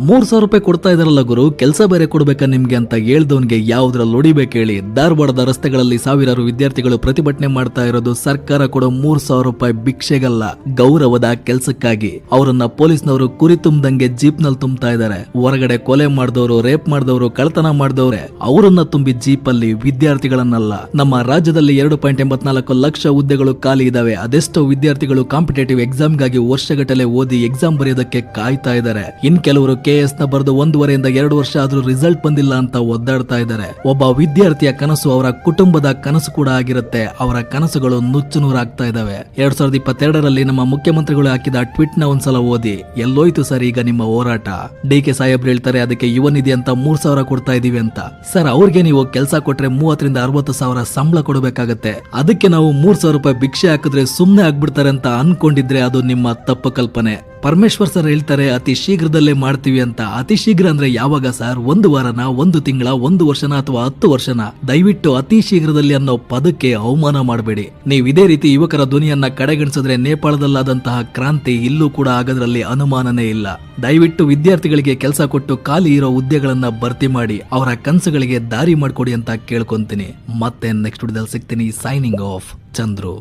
3,000 ರೂಪಾಯಿ ಕೊಡ್ತಾ ಇದಾರಲ್ಲ ಗುರು, ಕೆಲಸ ಬೇರೆ ಕೊಡ್ಬೇಕಾ ನಿಮ್ಗೆ ಅಂತ ಹೇಳ್ದವನ್ಗೆ ಯಾವ್ದ್ರಲ್ಲಿ ಹೊಡಿಬೇಕು ಹೇಳಿ? ಧಾರವಾಡದ ರಸ್ತೆಗಳಲ್ಲಿ ಸಾವಿರಾರು ವಿದ್ಯಾರ್ಥಿಗಳು ಪ್ರತಿಭಟನೆ ಮಾಡ್ತಾ ಇರೋದು ಸರ್ಕಾರ ಕೊಡೋ 3,000 ರೂಪಾಯಿ ಭಿಕ್ಷೆಗಲ್ಲ, ಗೌರವದ ಕೆಲಸಕ್ಕಾಗಿ. ಅವರನ್ನ ಪೊಲೀಸ್ನವರು ಕುರಿ ತುಂಬದಂಗೆ ಜೀಪ್ ನಲ್ಲಿ ತುಂಬ್ತಾ ಇದ್ದಾರೆ. ಹೊರಗಡೆ ಕೊಲೆ ಮಾಡಿದವರು, ರೇಪ್ ಮಾಡಿದವರು, ಕಳ್ಳತನ ಮಾಡಿದವ್ರೆ ಅವರನ್ನ ತುಂಬಿ ಜೀಪ್ ಅಲ್ಲಿ, ವಿದ್ಯಾರ್ಥಿಗಳನ್ನಲ್ಲ. ನಮ್ಮ ರಾಜ್ಯದಲ್ಲಿ 2.84 ಲಕ್ಷ ಹುದ್ದೆಗಳು ಖಾಲಿ ಇದಾವೆ. ಅದೆಷ್ಟೋ ವಿದ್ಯಾರ್ಥಿಗಳು ಕಾಂಪಿಟೇಟಿವ್ ಎಕ್ಸಾಮ್ಗಾಗಿ ವರ್ಷಗಟ್ಟಲೆ ಓದಿ ಎಕ್ಸಾಮ್ ಬರೆಯೋದಕ್ಕೆ ಕಾಯ್ತಾ ಇದ್ದಾರೆ. ಇನ್ ಕೆಲವರು KS ನ ಬರೆದು 1.5 ಇಂದ 2 ವರ್ಷ ಆದ್ರೂ ರಿಸಲ್ಟ್ ಬಂದಿಲ್ಲ ಅಂತ ಒದ್ದಾಡ್ತಾ ಇದ್ದಾರೆ. ಒಬ್ಬ ವಿದ್ಯಾರ್ಥಿಯ ಕನಸು ಅವರ ಕುಟುಂಬದ ಕನಸು ಕೂಡ ಆಗಿರುತ್ತೆ. ಅವರ ಕನಸುಗಳು ನುಚ್ಚುನೂರಾಗ್ತಾ ಇದಾವೆ. 2022ರಲ್ಲಿ ನಮ್ಮ ಮುಖ್ಯಮಂತ್ರಿಗಳು ಹಾಕಿದ ಟ್ವೀಟ್ ನ ಒಂದ್ಸಲ ಓದಿ. ಎಲ್ಲೋಯ್ತು ಸರ್ ಈಗ ನಿಮ್ಮ ಹೋರಾಟ? DK ಸಾಹೇಬ್ರು ಹೇಳ್ತಾರೆ ಅದಕ್ಕೆ ಯುವ ನಿಧಿ ಅಂತ 3,000 ಕೊಡ್ತಾ ಇದೀವಿ ಅಂತ. ಸರ್ ಅವ್ರಿಗೆ ನೀವು ಕೆಲಸ ಕೊಟ್ರೆ 30 ರಿಂದ 60 ಸಾವಿರ ಸಂಬಳ ಕೊಡಬೇಕಾಗತ್ತೆ. ಅದಕ್ಕೆ ನಾವು 3,000 ರೂಪಾಯಿ ಭಿಕ್ಷೆ ಹಾಕಿದ್ರೆ ಸುಮ್ನೆ ಆಗ್ಬಿಡ್ತಾರೆ ಅಂತ ಅನ್ಕೊಂಡಿದ್ರೆ ಅದು ನಿಮ್ಮ ತಪ್ಪು ಕಲ್ಪನೆ. ಪರಮೇಶ್ವರ್ ಸರ್ ಹೇಳ್ತಾರೆ ಅತಿ ಶೀಘ್ರದಲ್ಲೇ ಮಾಡ್ತೀವಿ ಅಂತ. ಅತಿ ಶೀಘ್ರ ಅಂದ್ರೆ ಯಾವಾಗ ಸರ್? 1 ವಾರನ, 1 ತಿಂಗಳ, 1 ವರ್ಷನ ಅಥವಾ 10 ವರ್ಷನ? ದಯವಿಟ್ಟು ಅತಿ ಶೀಘ್ರದಲ್ಲಿ ಅನ್ನೋ ಪದಕ್ಕೆ ಅವಮಾನ ಮಾಡಬೇಡಿ. ನೀವು ಇದೇ ರೀತಿ ಯುವಕರ ಧ್ವನಿಯನ್ನ ಕಡೆಗಣಿಸಿದ್ರೆ ನೇಪಾಳದಲ್ಲಾದಂತಹ ಕ್ರಾಂತಿ ಇಲ್ಲೂ ಕೂಡ ಆಗೋದ್ರಲ್ಲಿ ಅನುಮಾನನೇ ಇಲ್ಲ. ದಯವಿಟ್ಟು ವಿದ್ಯಾರ್ಥಿಗಳಿಗೆ ಕೆಲಸ ಕೊಟ್ಟು ಖಾಲಿ ಇರೋ ಹುದ್ದೆಗಳನ್ನ ಭರ್ತಿ ಮಾಡಿ ಅವರ ಕನಸುಗಳಿಗೆ ದಾರಿ ಮಾಡ್ಕೊಡಿ ಅಂತ ಕೇಳ್ಕೊಂತೀನಿ. ಮತ್ತೆ ನೆಕ್ಸ್ಟ್ ವಿಡಿಯೋದಲ್ಲಿ ಸಿಗ್ತೀನಿ. Signing off, Chandru.